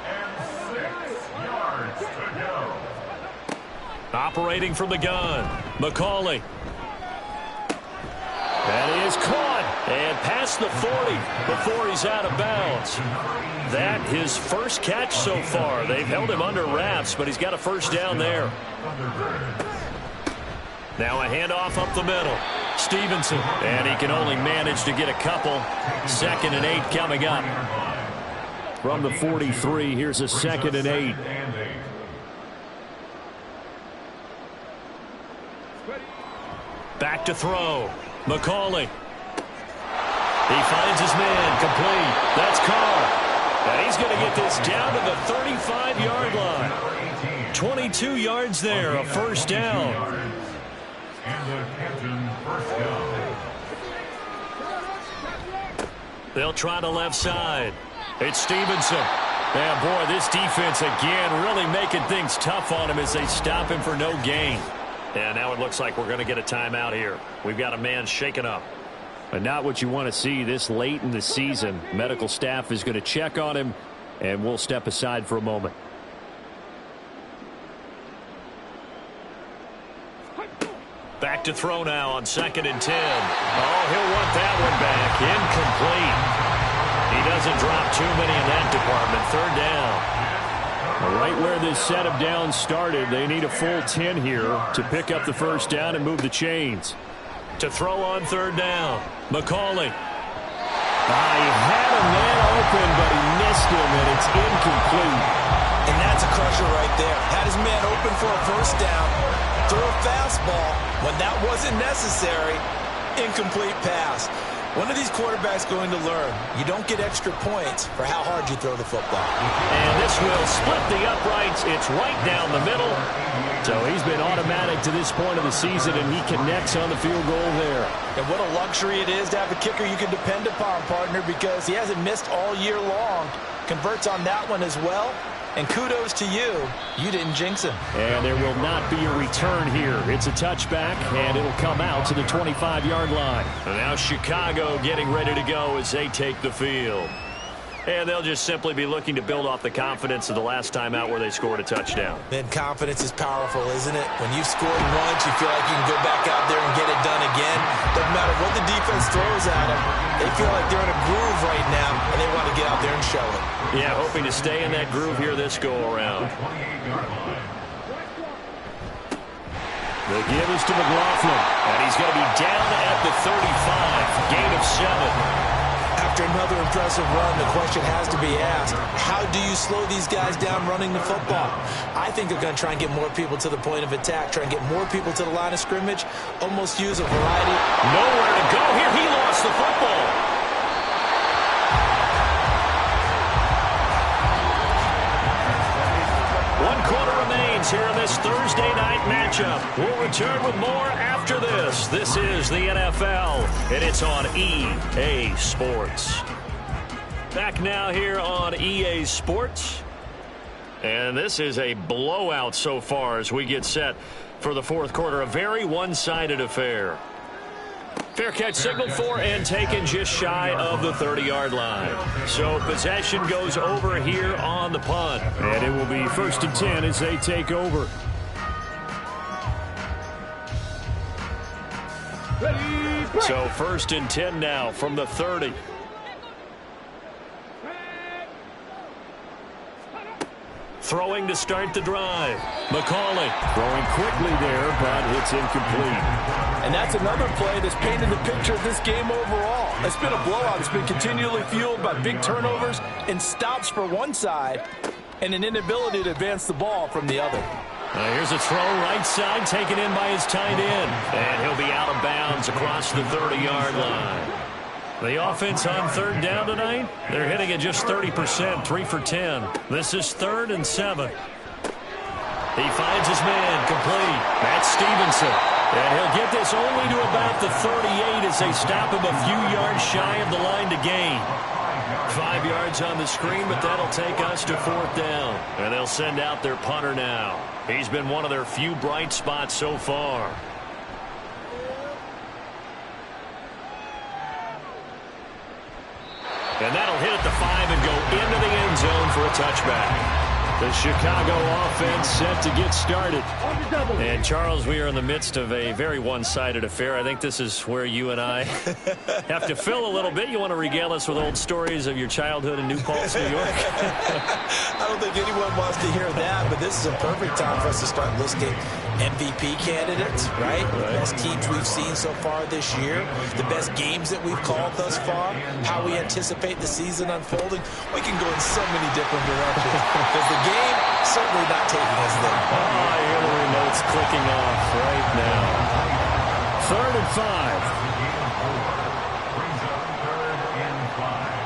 And 6 yards to go. Operating from the gun. McCauley. That is caught. And past the 40 before he's out of bounds. That his first catch so far. They've held him under wraps, but he's got a first down there. Now a handoff up the middle. Stevenson. And he can only manage to get a couple. 2nd and 8 coming up. From the 43, here's a 2nd and 8. Back to throw. McCauley. He finds his man. Complete. That's Carr. And he's going to get this down to the 35-yard line. 22 yards there, a first down. And the Canton first down. They'll try the left side. It's Stevenson. And boy, this defense again really making things tough on him as they stop him for no gain. And now it looks like we're going to get a timeout here. We've got a man shaken up. But not what you want to see this late in the season. Medical staff is going to check on him, and we'll step aside for a moment. Back to throw now on 2nd and 10. Oh, he'll want that one back. Incomplete. He doesn't drop too many in that department. 3rd down. Right where this set of downs started, they need a full 10 here to pick up the first down and move the chains. To throw on 3rd down. McCauley. He had a man open, but he missed him, and it's incomplete. And that's a crusher right there. Had his man open for a first down. Threw a fastball when that wasn't necessary. Incomplete pass. When are these quarterbacks going to learn? You don't get extra points for how hard you throw the football. And this will split the uprights. It's right down the middle. So he's been automatic to this point of the season, and he connects on the field goal there. And what a luxury it is to have a kicker you can depend upon, partner, because he hasn't missed all year long. Converts on that one as well. And kudos to you. You didn't jinx him. And there will not be a return here. It's a touchback, and it'll come out to the 25-yard line. And now Chicago getting ready to go as they take the field. And they'll just simply be looking to build off the confidence of the last time out where they scored a touchdown. Man, confidence is powerful, isn't it? When you've scored once, you feel like you can go back out there and get it done again. Doesn't matter what the defense throws at them. They feel like they're in a groove right now, and they want to get out there and show it. Yeah, hoping to stay in that groove here this go-around. The give is to McLaughlin, and he's going to be down at the 35. Gain of 7. After another impressive run, the question has to be asked, how do you slow these guys down running the football? I think they're going to try and get more people to the point of attack, try and get more people to the line of scrimmage, almost use a variety. Nowhere to go here. He lost the football. Here in this Thursday night matchup. We'll return with more after this. This is the NFL, and it's on EA Sports. Back now here on EA Sports. And this is a blowout so far as we get set for the fourth quarter. A very one-sided affair. Fair catch signaled for and taken just shy of the 30-yard line. So possession goes over here on the punt. And it will be 1st and 10 as they take over. So 1st and 10 now from the 30. Throwing to start the drive. McCauley Throwing quickly there, but it's incomplete. And that's another play that's painted the picture of this game overall. It's been a blowout. It's been continually fueled by big turnovers and stops for one side and an inability to advance the ball from the other. Here's a throw right side taken in by his tight end. And he'll be out of bounds across the 30-yard line. The offense on 3rd down tonight, they're hitting at just 30%, 3 for 10. This is 3rd and 7. He finds his man complete. That's Stevenson. And he'll get this only to about the 38 as they stop him a few yards shy of the line to gain. 5 yards on the screen, but that'll take us to 4th down. And they'll send out their punter now. He's been one of their few bright spots so far. And that'll hit at the 5 and go into the end zone for a touchback. The Chicago offense set to get started. And, Charles, we are in the midst of a very one-sided affair. I think this is where you and I have to fill a little bit. You want to regale us with old stories of your childhood in New Paltz, New York? I don't think anyone wants to hear that, but this is a perfect time for us to start listing MVP candidates, right? The best teams we've seen so far this year, the best games that we've called thus far, how we anticipate the season unfolding. We can go in so many different directions because the game certainly not taking us there. I hear the remotes clicking off right now. 3rd and 5. Brings up 3rd and 5.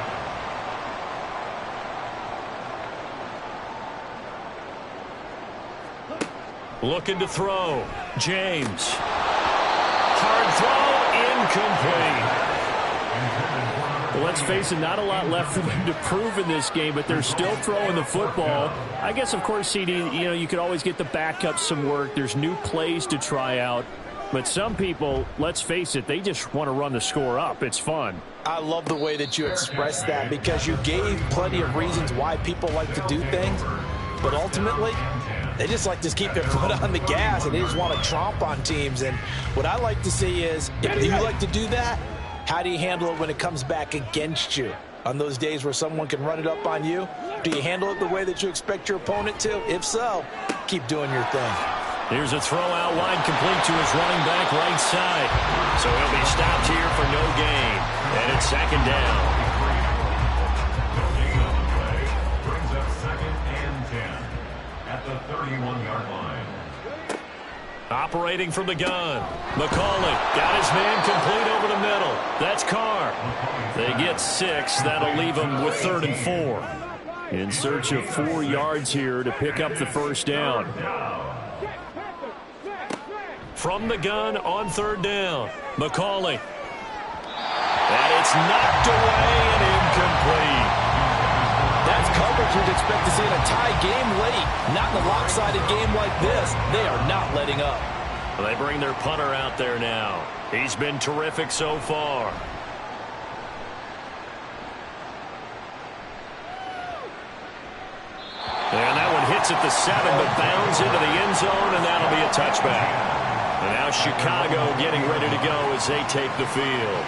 Looking to throw. James. Hard throw, incomplete. Well, let's face it, not a lot left for them to prove in this game, but they're still throwing the football. I guess, of course, CD, you could always get the backup some work. There's new plays to try out. But some people, let's face it, they just want to run the score up. It's fun. I love the way that you expressed that because you gave plenty of reasons why people like to do things. But ultimately, they just like to keep their foot on the gas, and they just want to tromp on teams. And what I like to see is, if you like to do that, how do you handle it when it comes back against you? On those days where someone can run it up on you, do you handle it the way that you expect your opponent to? If so, keep doing your thing. Here's a throw out wide complete to his running back right side. So he'll be stopped here for no gain. And it's 2nd down. Brings up 2nd and 10 at the 31-yard line. Operating from the gun. McCauley got his man complete over the middle. That's Carr. They get 6. That'll leave them with 3rd and 4. In search of 4 yards here to pick up the 1st down. From the gun on 3rd down. McCauley. And it's knocked away and incomplete. That's coverage you'd expect to see in a tie game late. Not in a lopsided game like this. They are not letting up. They bring their punter out there now. He's been terrific so far. And that one hits at the 7, but bounds into the end zone, and that'll be a touchback. And now Chicago getting ready to go as they take the field.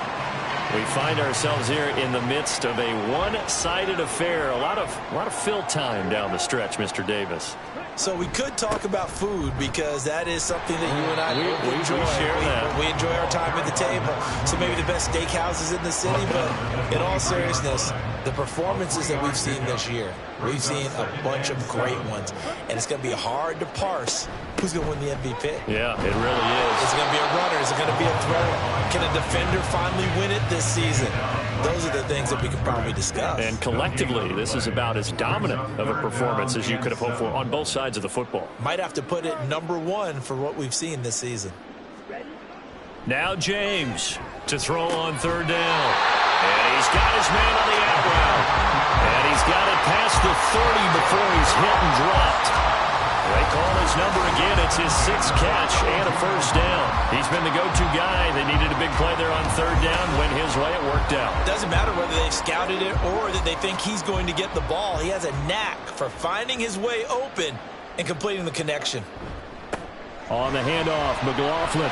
We find ourselves here in the midst of a one-sided affair. A lot of fill time down the stretch, Mr. Davis. So we could talk about food because that is something that you and I enjoy. We share that. We enjoy our time at the table. So maybe the best steakhouses in the city, but in all seriousness, the performances that we've seen this year, we've seen a bunch of great ones. And it's going to be hard to parse who's going to win the MVP. Yeah, it really is. Is it going to be a runner? Is it going to be a thrower? Can a defender finally win it this season? Those are the things that we could probably discuss. And collectively, this is about as dominant of a performance as you could have hoped for on both sides of the football. Might have to put it #1 for what we've seen this season. Now James to throw on 3rd down. And he's got his man on the out route. And he's got it past the before he's hit and dropped. They call his number again. It's his 6th catch and a first down. He's been the go-to guy. They needed a big play there on 3rd down. Went his way. It worked out. Doesn't matter whether they scouted it or that they think he's going to get the ball. He has a knack for finding his way open and completing the connection. On the handoff, McLaughlin.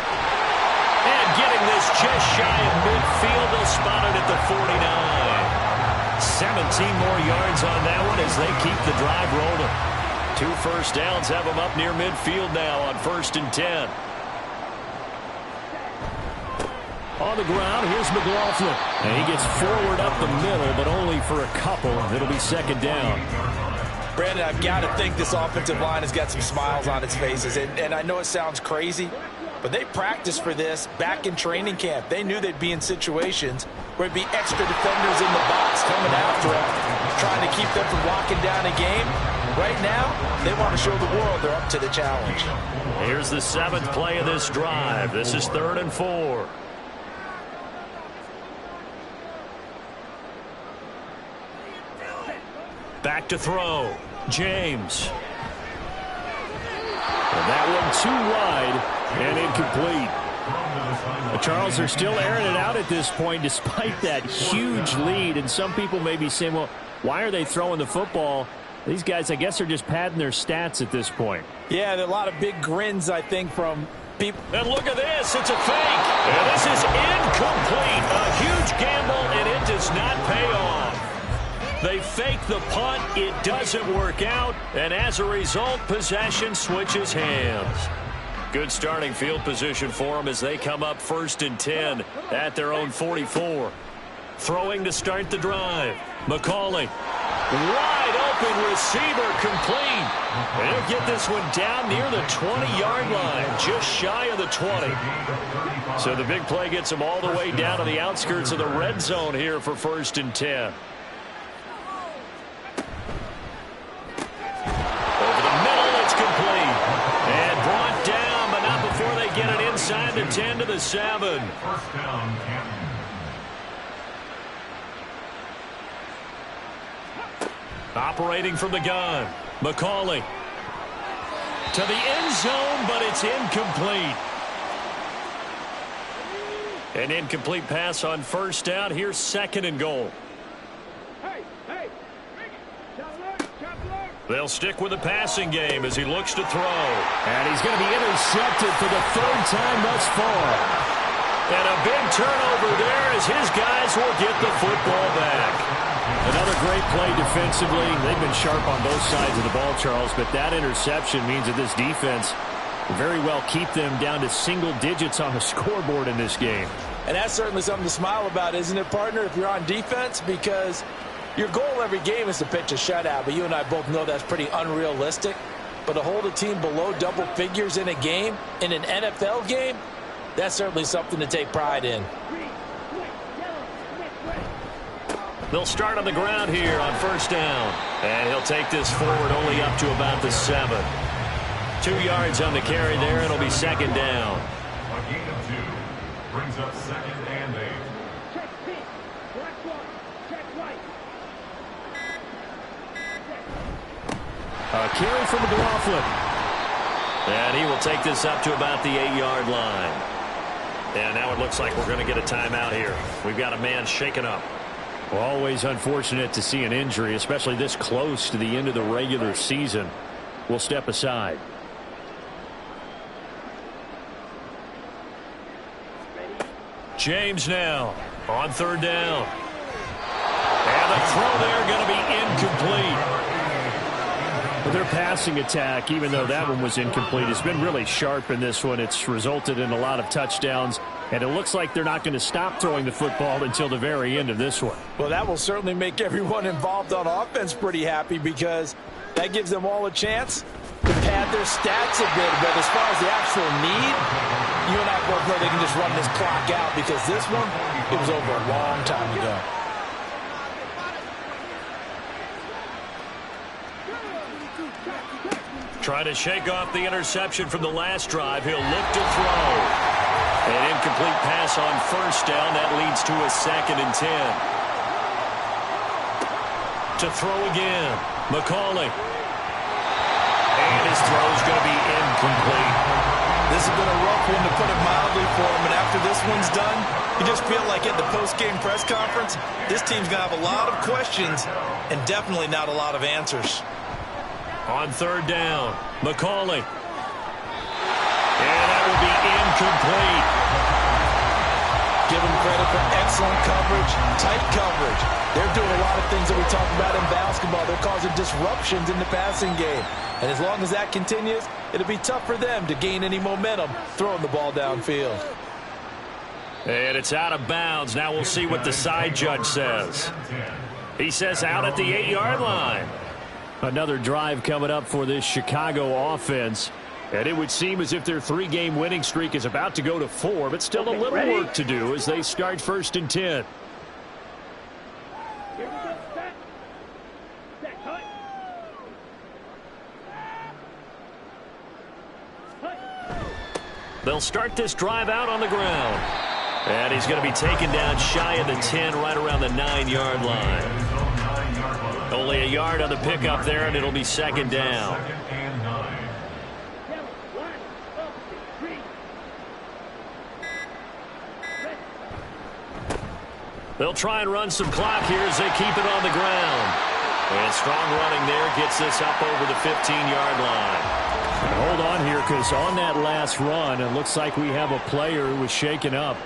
And getting this just shy of midfield. They'll spot it at the 49. 17 more yards on that one as they keep the drive rolling. 2 first downs have them up near midfield now on 1st and 10. On the ground, here's McLaughlin. And he gets forward up the middle, but only for a couple. It'll be 2nd down. Brandon, I've got to think this offensive line has got some smiles on its faces. And I know it sounds crazy, but they practiced for this back in training camp. They knew they'd be in situations where it'd be extra defenders in the box coming after them, trying to keep them from locking down a game. Right now, they want to show the world they're up to the challenge. Here's the 7th play of this drive. This is 3rd and 4. Back to throw. James. And that one too wide and incomplete. Charles, they're still airing it out at this point despite that huge lead. And some people may be saying, well, why are they throwing the football? These guys, I guess, are just padding their stats at this point. Yeah, there are a lot of big grins, I think, from people. And look at this. It's a fake. And this is incomplete. A huge gamble, and it does not pay off. They fake the punt. It doesn't work out. And as a result, possession switches hands. Good starting field position for them as they come up 1st and 10 at their own 44. Throwing to start the drive. McCauley. Wide open receiver complete. They'll get this one down near the 20-yard line, just shy of the 20. So the big play gets them all the way down to the outskirts of the red zone here for 1st and 10. Over the middle, it's complete. And brought down, but not before they get it inside the 10 to the 7. First down, Canton. Operating from the gun, McCauley. To the end zone, but it's incomplete. An incomplete pass on 1st down. Here's 2nd and goal. They'll stick with the passing game as he looks to throw. And he's going to be intercepted for the 3rd time thus far. And a big turnover there as his guys will get the football back. Another great play defensively. They've been sharp on both sides of the ball, Charles, but that interception means that this defense will very well keep them down to single digits on the scoreboard in this game. And that's certainly something to smile about, isn't it, partner, if you're on defense? Because your goal every game is to pitch a shutout, but you and I both know that's pretty unrealistic. But to hold a team below double figures in a game, in an NFL game, that's certainly something to take pride in. They'll start on the ground here on 1st down. And he'll take this forward only up to about the 7. 2 yards on the carry there. It'll be 2nd down. A gain of 2 brings up 2nd and 8. A carry from McLaughlin. And he will take this up to about the 8-yard line. And now it looks like we're going to get a timeout here. We've got a man shaken up. Well, always unfortunate to see an injury, especially this close to the end of the regular season. We'll step aside. James now on 3rd down. And the throw there going to be incomplete. But their passing attack, even though that one was incomplete, has been really sharp in this one. It's resulted in a lot of touchdowns. And it looks like they're not going to stop throwing the football until the very end of this one. Well, that will certainly make everyone involved on offense pretty happy because that gives them all a chance to pad their stats a bit. But as far as the actual need, you and I both know they can just run this clock out because this one, it was over a long time ago. Try to shake off the interception from the last drive. He'll look to throw. An incomplete pass on 1st down. That leads to a 2nd and 10. to throw again. McCauley. And his throw is going to be incomplete. This has been a rough one, to put it mildly, for him. And after this one's done, you just feel like at the post-game press conference, this team's going to have a lot of questions and definitely not a lot of answers. On third down, McCauley. And that will be incomplete. Give them credit for excellent coverage, tight coverage. They're doing a lot of things that we talk about in basketball. They're causing disruptions in the passing game. And as long as that continues, it'll be tough for them to gain any momentum throwing the ball downfield. And it's out of bounds. Now we'll see what the side judge says. He says out at the 8-yard line. Another drive coming up for this Chicago offense. And it would seem as if their 3-game winning streak is about to go to 4, but still a little work to do as they start 1st and 10. They'll start this drive out on the ground. And he's going to be taken down shy of the 10, right around the 9-yard line. Only a yard on the pickup there, and it'll be 2nd down. They'll try and run some clock here as they keep it on the ground. And strong running there gets this up over the 15-yard line. Hold on here, because on that last run, it looks like we have a player who was shaken up.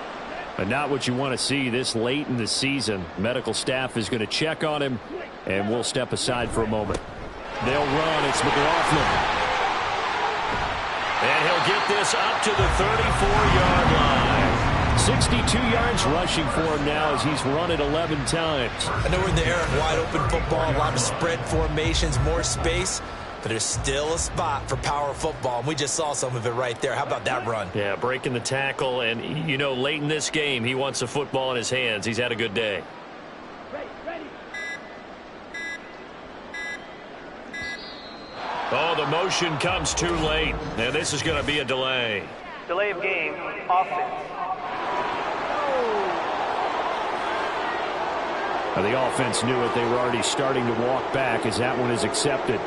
And not what you want to see this late in the season. Medical staff is going to check on him, and we'll step aside for a moment. They'll run. It's McLaughlin. And he'll get this up to the 34-yard line. 62 yards rushing for him now as he's run it 11 times. I know we're in the era of wide-open football, a lot of spread formations, more space, but there's still a spot for power football, and we just saw some of it right there. How about that run? Yeah, breaking the tackle, and, you know, late in this game, he wants the football in his hands. He's had a good day. Oh, the motion comes too late, and this is going to be a delay. Delay of game, offense. The offense knew it. They were already starting to walk back as that one is accepted.